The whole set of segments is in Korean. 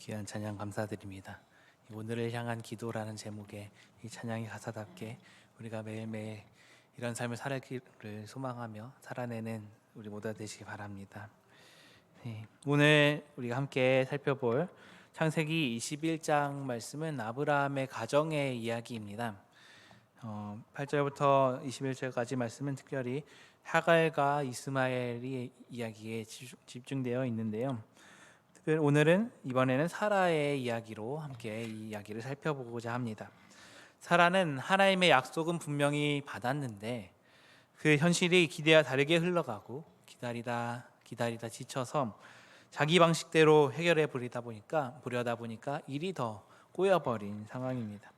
귀한 찬양 감사드립니다. 오늘을 향한 기도라는 제목의 이 찬양이 가사답게 우리가 매일매일 이런 삶을 살기를 소망하며 살아내는 우리 모두가 되시기 바랍니다. 오늘 우리가 함께 살펴볼 창세기 21장 말씀은 아브라함의 가정의 이야기입니다. 8절부터 21절까지 말씀은 특별히 하갈과 이스마엘의 이야기에 집중되어 있는데요. 오늘은 이번에는 사라의 이야기로 함께 이 이야기를 살펴보고자 합니다. 사라는 하나님의 약속은 분명히 받았는데 그 현실이 기대와 다르게 흘러가고 기다리다 지쳐서 자기 방식대로 해결해 보려다 보니까 일이 더 꼬여버린 상황입니다.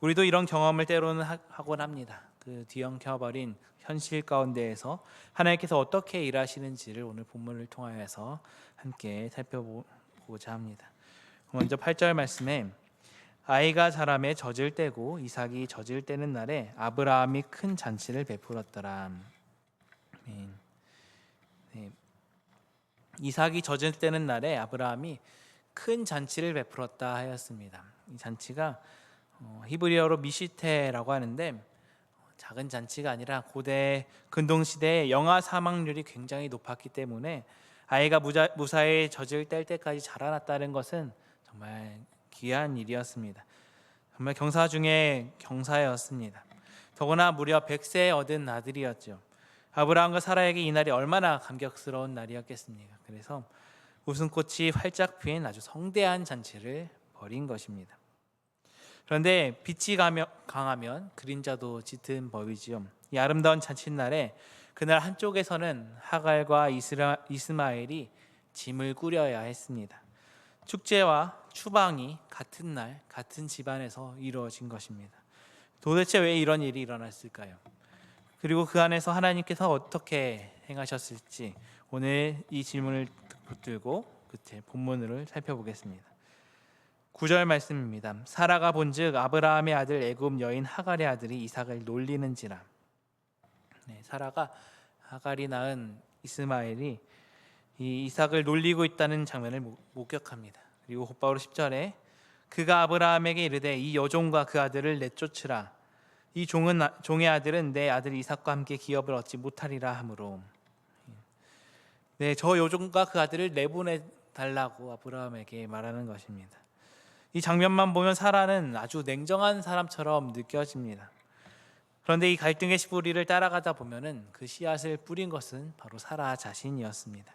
우리도 이런 경험을 때로는 하곤 합니다. 그 뒤엉켜버린 현실 가운데에서 하나님께서 어떻게 일하시는지를 오늘 본문을 통하여서 함께 살펴보고자 합니다. 먼저 8절 말씀에 아이가 자라매 젖을 떼고 이삭이 젖을 떼는 날에 아브라함이 큰 잔치를 베풀었더라. 이삭이 젖을 떼는 날에 아브라함이 큰 잔치를 베풀었다 하였습니다. 이 잔치가 히브리어로 미시테라고 하는데 작은 잔치가 아니라 고대 근동시대에 영아 사망률이 굉장히 높았기 때문에 아이가 무사히 젖을 뗄 때까지 자라났다는 것은 정말 귀한 일이었습니다. 정말 경사 중에 경사였습니다. 더구나 무려 100세 얻은 아들이었죠. 아브라함과 사라에게 이 날이 얼마나 감격스러운 날이었겠습니까? 그래서 웃음꽃이 활짝 피인 아주 성대한 잔치를 벌인 것입니다. 그런데 빛이 강하면 그림자도 짙은 법이지요. 이 아름다운 잔칫날에 그날 한쪽에서는 하갈과 이스마엘이 짐을 꾸려야 했습니다. 축제와 추방이 같은 날 같은 집안에서 이루어진 것입니다. 도대체 왜 이런 일이 일어났을까요? 그리고 그 안에서 하나님께서 어떻게 행하셨을지 오늘 이 질문을 붙들고 끝에 본문으로 살펴보겠습니다. 9절 말씀입니다. 사라가 본즉 아브라함의 아들 애굽 여인 하갈의 아들이 이삭을 놀리는지라. 사라가 하갈이 낳은 이스마엘이 이 이삭을 놀리고 있다는 장면을 목격합니다. 그리고 곧바로 10절에 그가 아브라함에게 이르되 이 여종과 그 아들을 내쫓으라. 이 종의 아들은 내 아들 이삭과 함께 기업을 얻지 못하리라 하므로 저 여종과 그 아들을 내보내 달라고 아브라함에게 말하는 것입니다. 이 장면만 보면 사라는 아주 냉정한 사람처럼 느껴집니다. 그런데 이 갈등의 뿌리를 따라가다 보면은 그 씨앗을 뿌린 것은 바로 사라 자신이었습니다.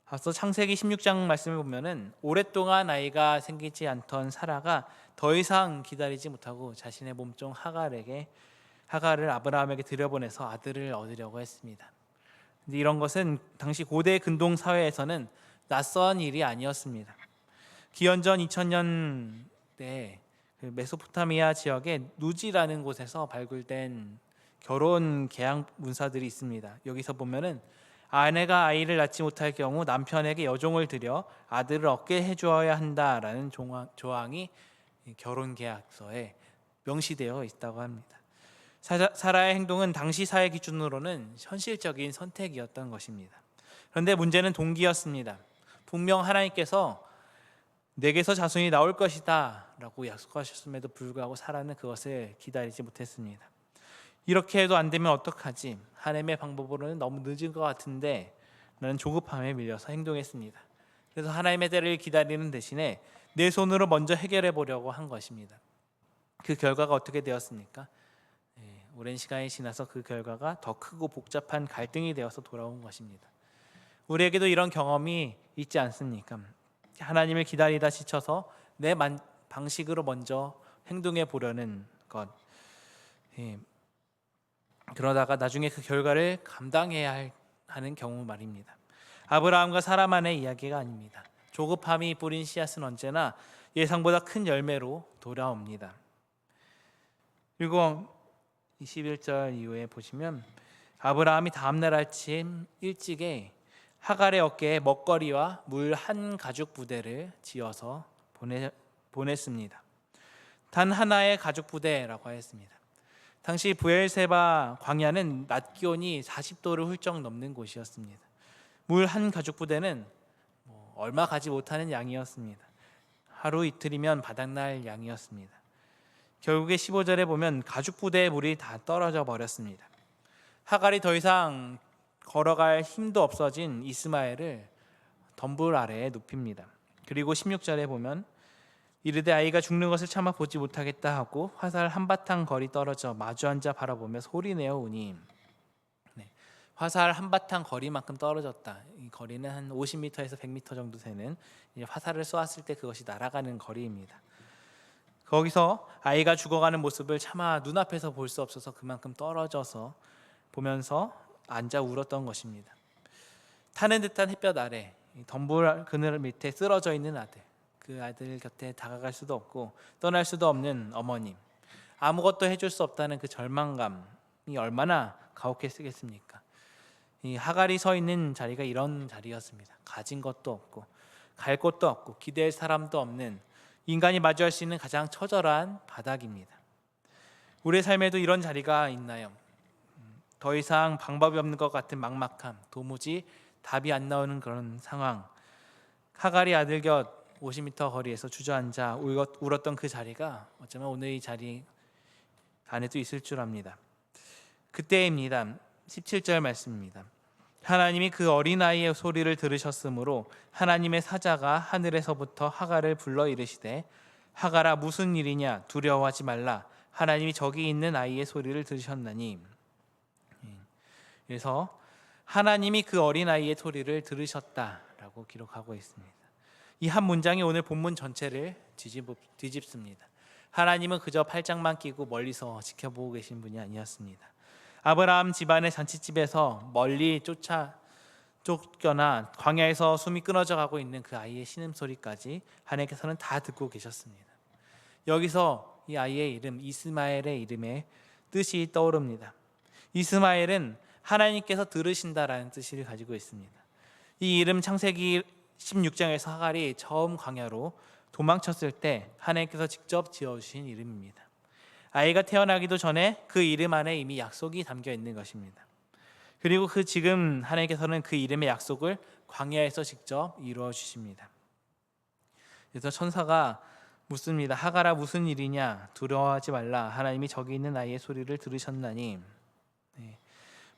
앞서 창세기 16장 말씀을 보면은 오랫동안 아이가 생기지 않던 사라가 더 이상 기다리지 못하고 자신의 몸종 하갈을 아브라함에게 들여보내서 아들을 얻으려고 했습니다. 근데 이런 것은 당시 고대 근동 사회에서는 낯선 일이 아니었습니다. 기원전 2000년대 메소포타미아 지역의 누지라는 곳에서 발굴된 결혼 계약 문서들이 있습니다. 여기서 보면은 아내가 아이를 낳지 못할 경우 남편에게 여종을 들여 아들을 얻게 해주어야 한다라는 조항이 결혼 계약서에 명시되어 있다고 합니다. 사라의 행동은 당시 사회 기준으로는 현실적인 선택이었던 것입니다. 그런데 문제는 동기였습니다. 분명 하나님께서 내게서 자손이 나올 것이다 라고 약속하셨음에도 불구하고 사라는 그것을 기다리지 못했습니다. 이렇게 해도 안 되면 어떡하지? 하나님의 방법으로는 너무 늦은 것 같은데 나는 조급함에 밀려서 행동했습니다. 그래서 하나님의 때를 기다리는 대신에 내 손으로 먼저 해결해 보려고 한 것입니다. 그 결과가 어떻게 되었습니까? 오랜 시간이 지나서 그 결과가 더 크고 복잡한 갈등이 되어서 돌아온 것입니다. 우리에게도 이런 경험이 있지 않습니까? 하나님을 기다리다 지쳐서 내 방식으로 먼저 행동해 보려는 것. 그러다가 나중에 그 결과를 감당해야 하는 경우 말입니다. 아브라함과 사라만의 이야기가 아닙니다. 조급함이 뿌린 씨앗은 언제나 예상보다 큰 열매로 돌아옵니다. 그리고 21절 이후에 보시면 아브라함이 다음날 아침 일찍에 하갈의 어깨에 먹거리와 물 한 가죽 부대를 지어서 보냈습니다. 단 하나의 가죽 부대라고 하였습니다. 당시 브엘세바 광야는 낮 기온이 40도를 훌쩍 넘는 곳이었습니다. 물 한 가죽 부대는 얼마 가지 못하는 양이었습니다. 하루 이틀이면 바닥날 양이었습니다. 결국에 15절에 보면 가죽 부대의 물이 다 떨어져 버렸습니다. 하갈이 더 이상 걸어갈 힘도 없어진 이스마엘을 덤불 아래에 눕힙니다. 그리고 16절에 보면 이르되 아이가 죽는 것을 참아 보지 못하겠다 하고 화살 한바탕 거리 떨어져 마주 앉아 바라보며 소리내어 우니. 화살 한바탕 거리만큼 떨어졌다. 이 거리는 한 50m에서 100m 정도 되는 화살을 쏘았을 때 그것이 날아가는 거리입니다. 거기서 아이가 죽어가는 모습을 차마 눈앞에서 볼 수 없어서 그만큼 떨어져서 보면서 앉아 울었던 것입니다. 타는 듯한 햇볕 아래 덤불 그늘 밑에 쓰러져 있는 아들, 그 아들 곁에 다가갈 수도 없고 떠날 수도 없는 어머님, 아무것도 해줄 수 없다는 그 절망감이 얼마나 가혹했겠습니까? 이 하갈이 서 있는 자리가 이런 자리였습니다. 가진 것도 없고 갈 곳도 없고 기댈 사람도 없는 인간이 마주할 수 있는 가장 처절한 바닥입니다. 우리의 삶에도 이런 자리가 있나요? 더 이상 방법이 없는 것 같은 막막함, 도무지 답이 안 나오는 그런 상황. 하갈이 아들 곁 50m 거리에서 주저앉아 울었던 그 자리가 어쩌면 오늘 이 자리 안에도 있을 줄 압니다. 그때입니다. 17절 말씀입니다. 하나님이 그 어린아이의 소리를 들으셨으므로 하나님의 사자가 하늘에서부터 하갈을 불러 이르시되 하갈아 무슨 일이냐 두려워하지 말라 하나님이 저기 있는 아이의 소리를 들으셨나니. 그래서 하나님이 그 어린아이의 소리를 들으셨다라고 기록하고 있습니다. 이 한 문장이 오늘 본문 전체를 뒤집습니다. 하나님은 그저 팔짱만 끼고 멀리서 지켜보고 계신 분이 아니었습니다. 아브라함 집안의 잔치집에서 멀리 쫓겨나 광야에서 숨이 끊어져 가고 있는 그 아이의 신음소리까지 하나님께서는 다 듣고 계셨습니다. 여기서 이 아이의 이름 이스마엘의 이름의 뜻이 떠오릅니다. 이스마엘은 하나님께서 들으신다라는 뜻을 가지고 있습니다. 이 이름 창세기 16장에서 하갈이 처음 광야로 도망쳤을 때 하나님께서 직접 지어주신 이름입니다. 아이가 태어나기도 전에 그 이름 안에 이미 약속이 담겨 있는 것입니다. 그리고 지금 하나님께서는 그 이름의 약속을 광야에서 직접 이루어 주십니다. 그래서 천사가 묻습니다. 하갈아 무슨 일이냐 두려워하지 말라 하나님이 저기 있는 아이의 소리를 들으셨나니.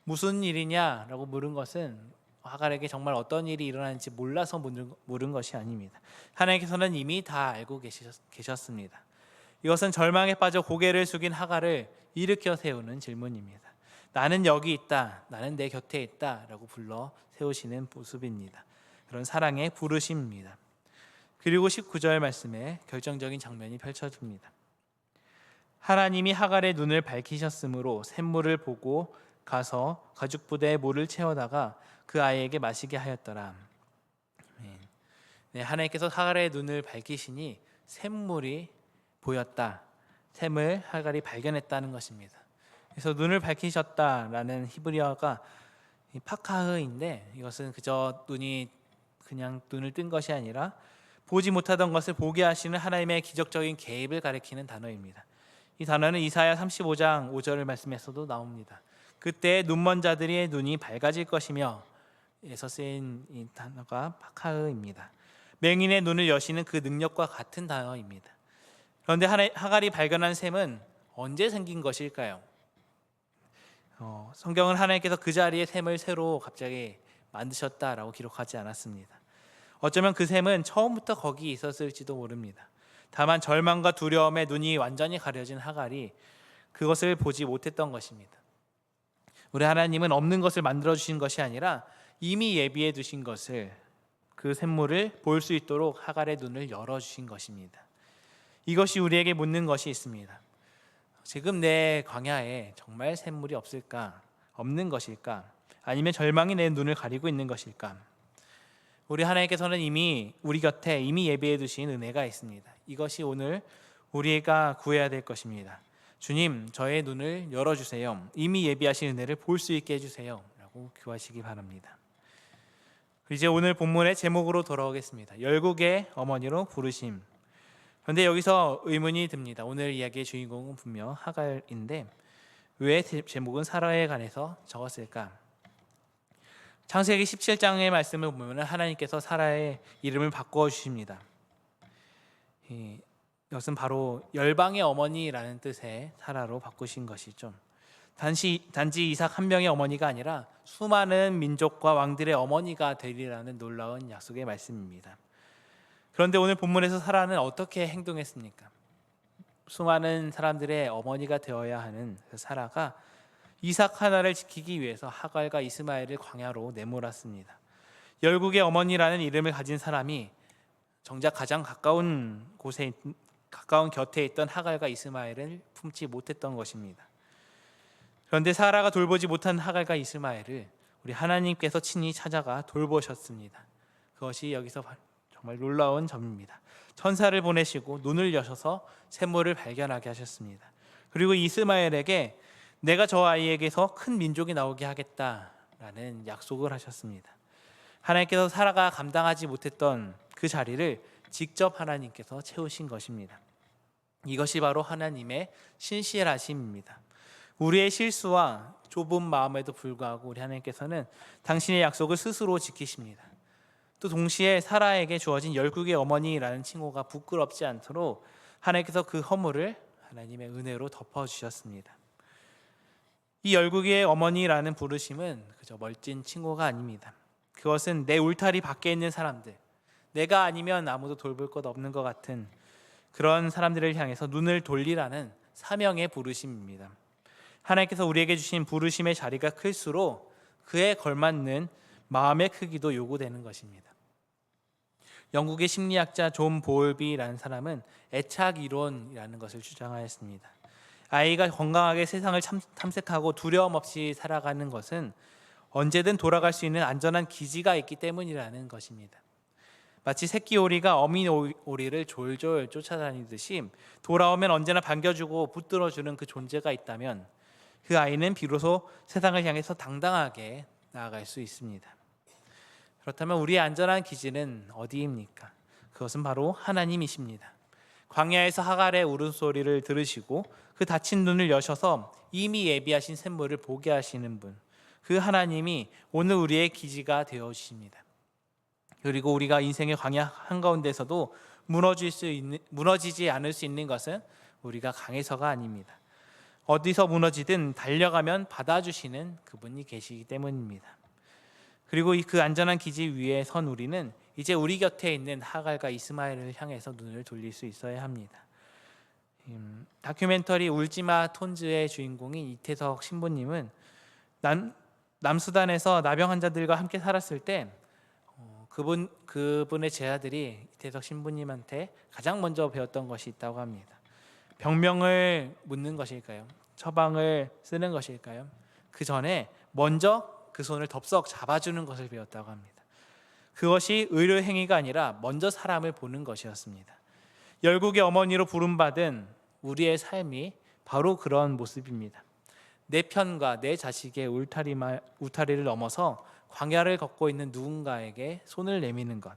무슨 일이냐라고 물은 것은 하갈에게 정말 어떤 일이 일어나는지 몰라서 물은 것이 아닙니다. 하나님께서는 이미 다 알고 계셨습니다. 이것은 절망에 빠져 고개를 숙인 하갈을 일으켜 세우는 질문입니다. 나는 여기 있다, 나는 내 곁에 있다 라고 불러 세우시는 모습입니다. 그런 사랑의 부르심입니다. 그리고 19절 말씀에 결정적인 장면이 펼쳐집니다. 하나님이 하갈의 눈을 밝히셨으므로 샘물을 보고 가서 가죽 부대에 물을 채워다가 그 아이에게 마시게 하였더라. 하나님께서 하갈의 눈을 밝히시니 샘물이 보였다. 샘을 하갈이 발견했다는 것입니다. 그래서 눈을 밝히셨다라는 히브리어가 파카흐인데 이것은 그저 그냥 눈을 뜬 것이 아니라 보지 못하던 것을 보게 하시는 하나님의 기적적인 개입을 가리키는 단어입니다. 이 단어는 이사야 35장 5절 말씀에서도 나옵니다. 그때 눈먼 자들의 눈이 밝아질 것이며 에서 쓰인 이 단어가 파카흐입니다. 맹인의 눈을 여시는 그 능력과 같은 단어입니다. 그런데 하갈이 발견한 샘은 언제 생긴 것일까요? 성경은 하나님께서 그 자리에 샘을 새로 갑자기 만드셨다라고 기록하지 않았습니다. 어쩌면 그 샘은 처음부터 거기 있었을지도 모릅니다. 다만 절망과 두려움에 눈이 완전히 가려진 하갈이 그것을 보지 못했던 것입니다. 우리 하나님은 없는 것을 만들어 주신 것이 아니라 이미 예비해 두신 것을 그 샘물을 볼 수 있도록 하갈의 눈을 열어 주신 것입니다. 이것이 우리에게 묻는 것이 있습니다. 지금 내 광야에 정말 샘물이 없을까? 없는 것일까? 아니면 절망이 내 눈을 가리고 있는 것일까? 우리 하나님께서는 이미 우리 곁에 이미 예비해 두신 은혜가 있습니다. 이것이 오늘 우리가 구해야 될 것입니다. 주님, 저의 눈을 열어주세요. 이미 예비하신 은혜를 볼 수 있게 해주세요 라고 구하시기 바랍니다. 이제 오늘 본문의 제목으로 돌아오겠습니다. 열국의 어머니로 부르심. 그런데 여기서 의문이 듭니다. 오늘 이야기의 주인공은 분명 하갈인데 왜 제목은 사라에 관해서 적었을까? 창세기 17장의 말씀을 보면 하나님께서 사라의 이름을 바꿔 주십니다. 이것은 바로 열방의 어머니라는 뜻의 사라로 바꾸신 것이죠. 단지 이삭 한 명의 어머니가 아니라 수많은 민족과 왕들의 어머니가 되리라는 놀라운 약속의 말씀입니다. 그런데 오늘 본문에서 사라는 어떻게 행동했습니까? 수많은 사람들의 어머니가 되어야 하는 그 사라가 이삭 하나를 지키기 위해서 하갈과 이스마엘을 광야로 내몰았습니다. 열국의 어머니라는 이름을 가진 사람이 정작 가장 가까운 곁에 있던 하갈과 이스마엘을 품지 못했던 것입니다. 그런데 사라가 돌보지 못한 하갈과 이스마엘을 우리 하나님께서 친히 찾아가 돌보셨습니다. 그것이 여기서 정말 놀라운 점입니다. 천사를 보내시고 눈을 여셔서 샘물을 발견하게 하셨습니다. 그리고 이스마엘에게 내가 저 아이에게서 큰 민족이 나오게 하겠다라는 약속을 하셨습니다. 하나님께서 사라가 감당하지 못했던 그 자리를 직접 하나님께서 채우신 것입니다. 이것이 바로 하나님의 신실하심입니다. 우리의 실수와 좁은 마음에도 불구하고 우리 하나님께서는 당신의 약속을 스스로 지키십니다. 또 동시에 사라에게 주어진 열국의 어머니라는 칭호가 부끄럽지 않도록 하나님께서 그 허물을 하나님의 은혜로 덮어주셨습니다. 이 열국의 어머니라는 부르심은 그저 멋진 칭호가 아닙니다. 그것은 내 울타리 밖에 있는 사람들, 내가 아니면 아무도 돌볼 것 없는 것 같은 그런 사람들을 향해서 눈을 돌리라는 사명의 부르심입니다. 하나님께서 우리에게 주신 부르심의 자리가 클수록 그에 걸맞는 마음의 크기도 요구되는 것입니다. 영국의 심리학자 존 보울비라는 사람은 애착 이론이라는 것을 주장하였습니다. 아이가 건강하게 세상을 탐색하고 두려움 없이 살아가는 것은 언제든 돌아갈 수 있는 안전한 기지가 있기 때문이라는 것입니다. 마치 새끼 오리가 어미 오리를 졸졸 쫓아다니듯이 돌아오면 언제나 반겨주고 붙들어주는 그 존재가 있다면 그 아이는 비로소 세상을 향해서 당당하게 나아갈 수 있습니다. 그렇다면 우리의 안전한 기지는 어디입니까? 그것은 바로 하나님이십니다. 광야에서 하갈의 울음소리를 들으시고 그 닫힌 눈을 여셔서 이미 예비하신 샘물을 보게 하시는 분, 그 하나님이 오늘 우리의 기지가 되어주십니다. 그리고 우리가 인생의 광야 한가운데서도 무너지지 않을 수 있는 것은 우리가 강해서가 아닙니다. 어디서 무너지든 달려가면 받아주시는 그분이 계시기 때문입니다. 그리고 그 안전한 기지 위에 선 우리는 이제 우리 곁에 있는 하갈과 이스마엘을 향해서 눈을 돌릴 수 있어야 합니다. 다큐멘터리 울지마 톤즈의 주인공인 이태석 신부님은 남수단에서 나병 환자들과 함께 살았을 때 그분의 제자들이 이태석 신부님한테 가장 먼저 배웠던 것이 있다고 합니다. 병명을 묻는 것일까요? 처방을 쓰는 것일까요? 그 전에 먼저 그 손을 덥석 잡아주는 것을 배웠다고 합니다. 그것이 의료 행위가 아니라 먼저 사람을 보는 것이었습니다. 열국의 어머니로 부름받은 우리의 삶이 바로 그런 모습입니다. 내 편과 내 자식의 울타리를 넘어서 광야를 걷고 있는 누군가에게 손을 내미는 것.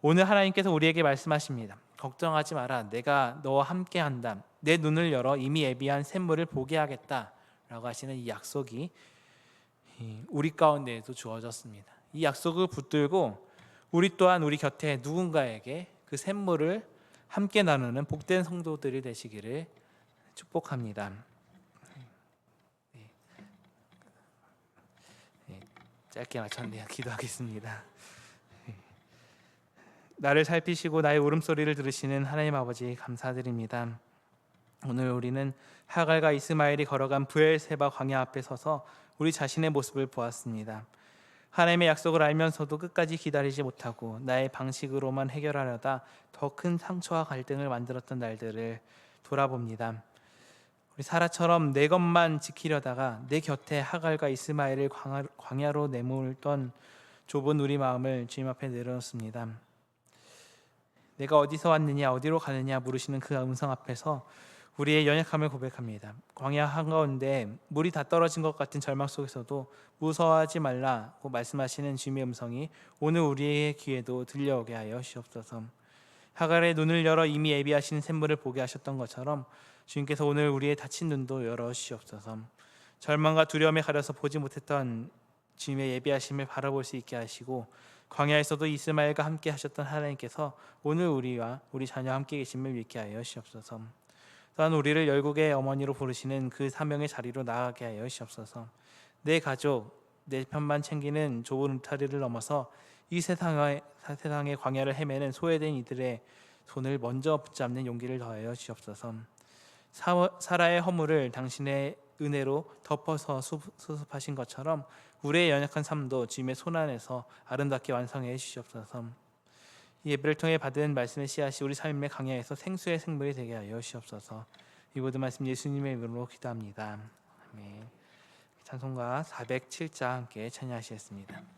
오늘 하나님께서 우리에게 말씀하십니다. 걱정하지 마라. 내가 너와 함께한다. 내 눈을 열어 이미 예비한 샘물을 보게 하겠다 라고 하시는 이 약속이 우리 가운데에도 주어졌습니다. 이 약속을 붙들고 우리 또한 우리 곁에 누군가에게 그 샘물을 함께 나누는 복된 성도들이 되시기를 축복합니다. 짧게 마쳤네요. 기도하겠습니다. 나를 살피시고 나의 울음소리를 들으시는 하나님 아버지 감사드립니다. 오늘 우리는 하갈과 이스마엘이 걸어간 브엘세바 광야 앞에 서서 우리 자신의 모습을 보았습니다. 하나님의 약속을 알면서도 끝까지 기다리지 못하고 나의 방식으로만 해결하려다 더 큰 상처와 갈등을 만들었던 날들을 돌아봅니다. 우리 사라처럼 내 것만 지키려다가 내 곁에 하갈과 이스마엘을 광야로 내몰던 좁은 우리 마음을 주님 앞에 내려놓습니다. 내가 어디서 왔느냐 어디로 가느냐 물으시는 그 음성 앞에서 우리의 연약함을 고백합니다. 광야 한가운데 물이 다 떨어진 것 같은 절망 속에서도 무서워하지 말라고 말씀하시는 주님의 음성이 오늘 우리의 귀에도 들려오게 하여 주옵소서. 하갈의 눈을 열어 이미 예비하신 샘물을 보게 하셨던 것처럼 주님께서 오늘 우리의 닫힌 눈도 열어 주옵소서. 절망과 두려움에 가려서 보지 못했던 주님의 예비하심을 바라볼 수 있게 하시고 광야에서도 이스마엘과 함께 하셨던 하나님께서 오늘 우리와 우리 자녀와 함께 계심을 믿게 하여 주옵소서. 또한 우리를 열국의 어머니로 부르시는 그 사명의 자리로 나아가게 하여 주옵소서. 내 가족, 내 편만 챙기는 좁은 울타리를 넘어서 이 세상의 광야를 헤매는 소외된 이들의 손을 먼저 붙잡는 용기를 더하여 주옵소서. 사라의 허물을 당신의 은혜로 덮어서 수습하신 것처럼 우리의 연약한 삶도 주님의 손 안에서 아름답게 완성해 주시옵소서. 이 예배를 통해 받은 말씀의 씨앗이 우리 삶의 강야에서 생수의 생물이 되게 하여 주시옵소서. 이 모든 말씀 예수님의 이름으로 기도합니다. 아멘. 찬송가 407장 함께 찬양하시겠습니다.